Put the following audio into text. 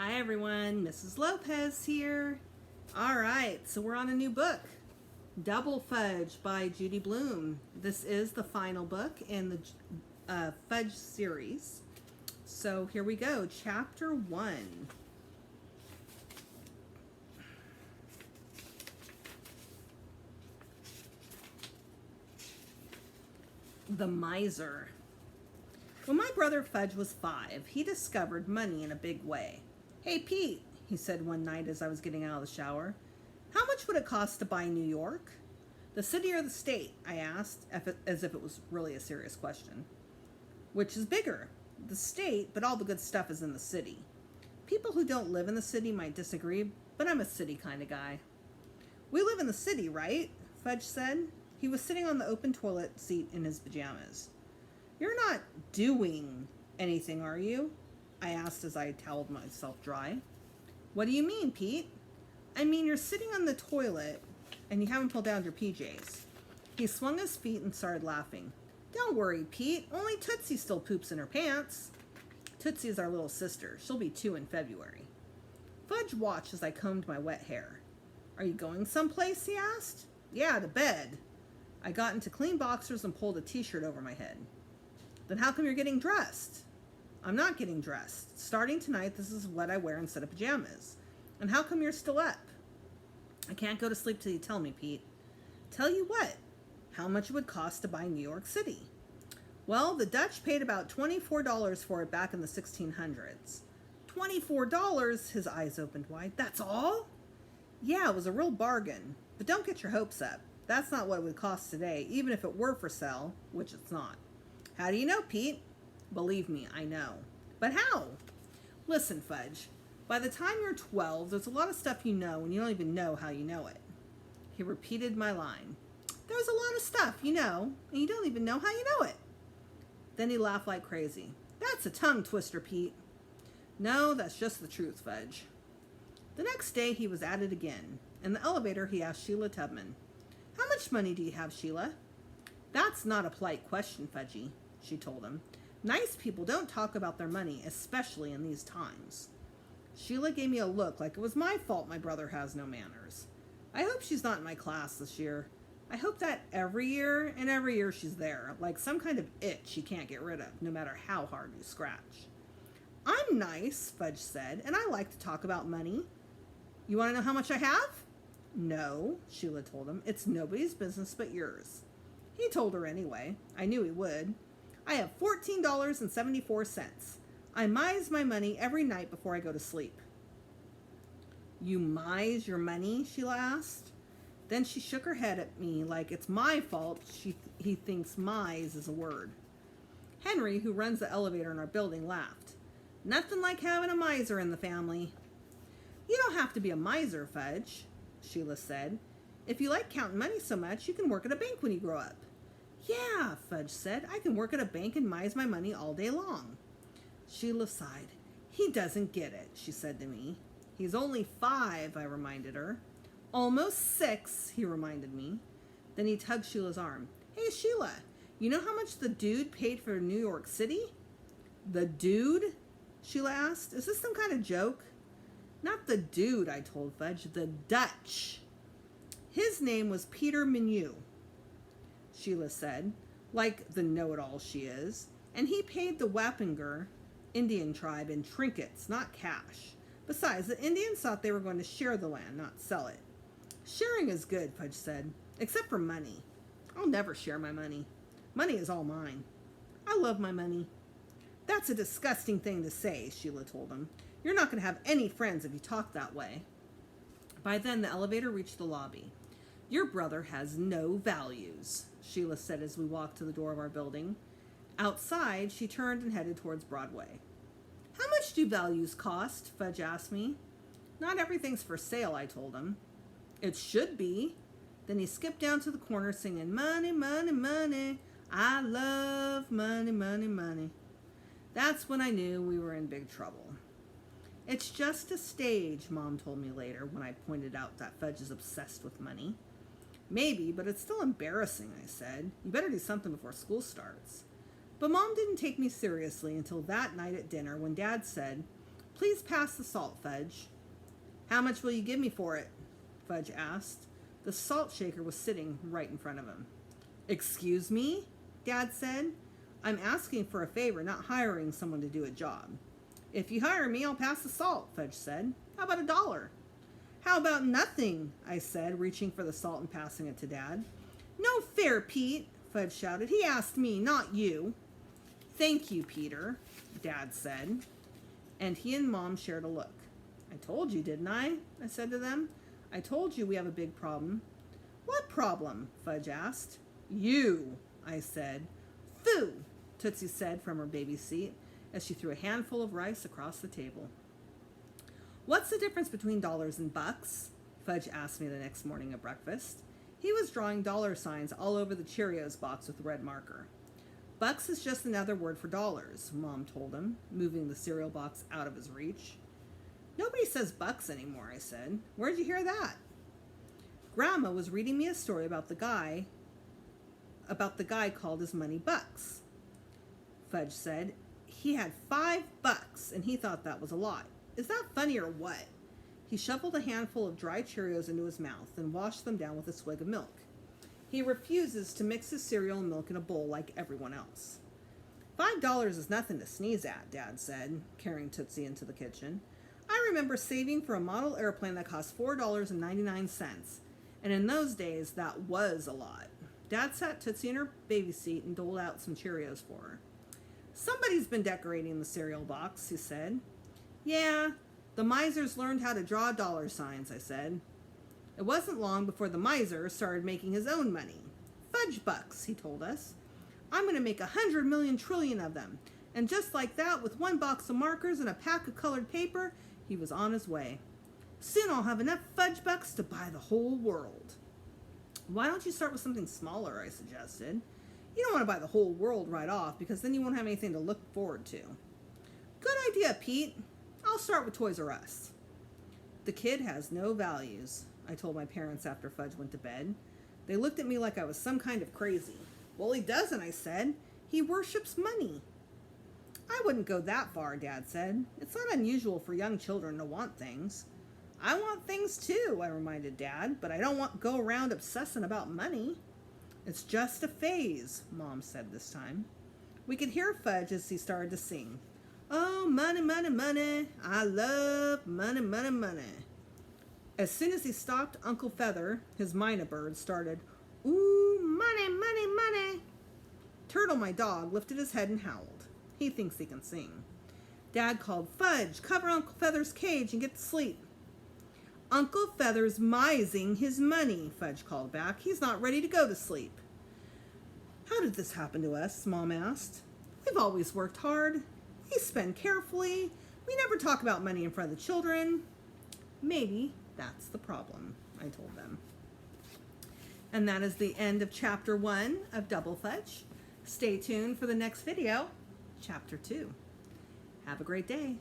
Hi everyone, Mrs. Lopez here. All right, so we're on a new book, DoubleFudge by Judy Blume. This is the final book in the Fudge series. So here we go, chapter 1. The Miser. When my brother Fudge was 5, he discovered money in a big way. "Hey, Pete," he said one night as I was getting out of the shower, "how much would it cost to buy New York?" "The city or the state?" I asked, as if it was really a serious question. "Which is bigger?" "The state, but all the good stuff is in the city." People who don't live in the city might disagree, but I'm a city kind of guy. "We live in the city, right?" Fudge said. He was sitting on the open toilet seat in his pajamas. "You're not doing anything, are you?" I asked as I toweled myself dry. "What do you mean, Pete?" "I mean, you're sitting on the toilet and you haven't pulled down your PJs." He swung his feet and started laughing. "Don't worry, Pete. Only Tootsie still poops in her pants." Tootsie is our little sister. She'll be 2 in February. Fudge watched as I combed my wet hair. "Are you going someplace?" he asked. "Yeah, to bed." I got into clean boxers and pulled a t-shirt over my head. "Then how come you're getting dressed?" "I'm not getting dressed. Starting tonight, this is what I wear instead of pajamas." "And how come you're still up?" "I can't go to sleep till you tell me, Pete." "Tell you what?" "How much it would cost to buy New York City." "Well, the Dutch paid about $24 for it back in the 1600s. $24? His eyes opened wide. "That's all?" "Yeah, it was a real bargain. But don't get your hopes up. That's not what it would cost today, even if it were for sale, which it's not." "How do you know, Pete?" "Believe me, I know." "But how?" "Listen, Fudge, by the time you're 12, there's a lot of stuff you know and you don't even know how you know it." He repeated my line. "There's a lot of stuff you know and you don't even know how you know it." Then he laughed like crazy. "That's a tongue twister, Pete." "No, that's just the truth, Fudge." The next day he was at it again. In the elevator he asked Sheila Tubman, "How much money do you have, Sheila?" "That's not a polite question, Fudgy," she told him. "Nice people don't talk about their money, especially in these times." Sheila gave me a look like it was my fault my brother has no manners. I hope she's not in my class this year. I hope that every year she's there, like some kind of itch she can't get rid of, no matter how hard you scratch. "I'm nice," Fudge said, "and I like to talk about money." "You want to know how much I have?" "No," Sheila told him. "It's nobody's business but yours." He told her anyway. I knew he would. "I have $14.74. I mise my money every night before I go to sleep." "You mise your money?" Sheila asked. Then she shook her head at me like it's my fault he thinks mise is a word. Henry, who runs the elevator in our building, laughed. "Nothing like having a miser in the family." "You don't have to be a miser, Fudge," Sheila said. "If you like counting money so much, you can work at a bank when you grow up." "Yeah," Fudge said, "I can work at a bank and mise my money all day long." Sheila sighed. "He doesn't get it," she said to me. "He's only 5, I reminded her. "Almost 6, he reminded me. Then he tugged Sheila's arm. "Hey, Sheila, you know how much the dude paid for New York City?" "The dude?" Sheila asked. "Is this some kind of joke?" "Not the dude," I told Fudge. "The Dutch." "His name was Peter Menu," Sheila said, like the know-it-all she is. "And he paid the Wappinger Indian tribe in trinkets, not cash. Besides, the Indians thought they were going to share the land, not sell it." "Sharing is good," Fudge said, "except for money. I'll never share my money. Money is all mine. I love my money." "That's a disgusting thing to say," Sheila told him. "You're not going to have any friends if you talk that way." By then, the elevator reached the lobby. "Your brother has no values," Sheila said as we walked to the door of our building. Outside, she turned and headed towards Broadway. "How much do values cost?" Fudge asked me. "Not everything's for sale," I told him. "It should be." Then he skipped down to the corner singing, "Money, money, money. I love money, money, money." That's when I knew we were in big trouble. "It's just a stage," Mom told me later when I pointed out that Fudge is obsessed with money. "Maybe, but it's still embarrassing," I said. "You better do something before school starts." But Mom didn't take me seriously until that night at dinner when Dad said, Please pass the salt, Fudge. How much will you give me for it? Fudge asked. The salt shaker was sitting right in front of him. Excuse me? Dad said. I'm asking for a favor, not hiring someone to do a job. If you hire me, I'll pass the salt, Fudge said. How about $1? How about nothing? I said, reaching for the salt and passing it to Dad. No fair, Pete, Fudge shouted. He asked me, not you. Thank you, Peter, Dad said. And he and Mom shared a look. I told you, didn't I? I said to them. I told you we have a big problem. What problem? Fudge asked. You, I said. Phoo, Tootsie said from her baby seat as she threw a handful of rice across the table. What's the difference between dollars and bucks? Fudge asked me the next morning at breakfast. He was drawing dollar signs all over the Cheerios box with a red marker. Bucks is just another word for dollars, Mom told him, moving the cereal box out of his reach. Nobody says bucks anymore, I said. Where'd you hear that? Grandma was reading me a story about the guy called his money Bucks. Fudge said he had $5 and he thought that was a lot. Is that funny or what? He shuffled a handful of dry Cheerios into his mouth and washed them down with a swig of milk. He refuses to mix his cereal and milk in a bowl like everyone else. $5 is nothing to sneeze at, Dad said, carrying Tootsie into the kitchen. I remember saving for a model airplane that cost $4.99, and in those days, that was a lot. Dad sat Tootsie in her baby seat and doled out some Cheerios for her. Somebody's been decorating the cereal box, he said. Yeah, the misers learned how to draw dollar signs, I said. It wasn't long before the miser started making his own money. Fudge bucks, he told us. I'm going to make 100 million trillion of them. And just like that, with one box of markers and a pack of colored paper, he was on his way. Soon I'll have enough fudge bucks to buy the whole world. Why don't you start with something smaller, I suggested. You don't want to buy the whole world right off because then you won't have anything to look forward to. Good idea, Pete. I'll start with Toys R Us. The kid has no values, I told my parents after Fudge went to bed. They looked at me like I was some kind of crazy. Well, he doesn't, I said. He worships money. I wouldn't go that far, Dad said. It's not unusual for young children to want things. I want things too, I reminded Dad, but I don't go around obsessing about money. It's just a phase, Mom said this time. We could hear Fudge as he started to sing. Oh, money, money, money. I love money, money, money. As soon as he stopped, Uncle Feather, his mynah bird, started, ooh, money, money, money. Turtle, my dog, lifted his head and howled. He thinks he can sing. Dad called, Fudge, cover Uncle Feather's cage and get to sleep. Uncle Feather's mising his money, Fudge called back. He's not ready to go to sleep. How did this happen to us? Mom asked. We've always worked hard. We spend carefully. We never talk about money in front of the children. Maybe that's the problem, I told them. And that is the end of Chapter 1 of DoubleFudge. Stay tuned for the next video, Chapter 2. Have a great day.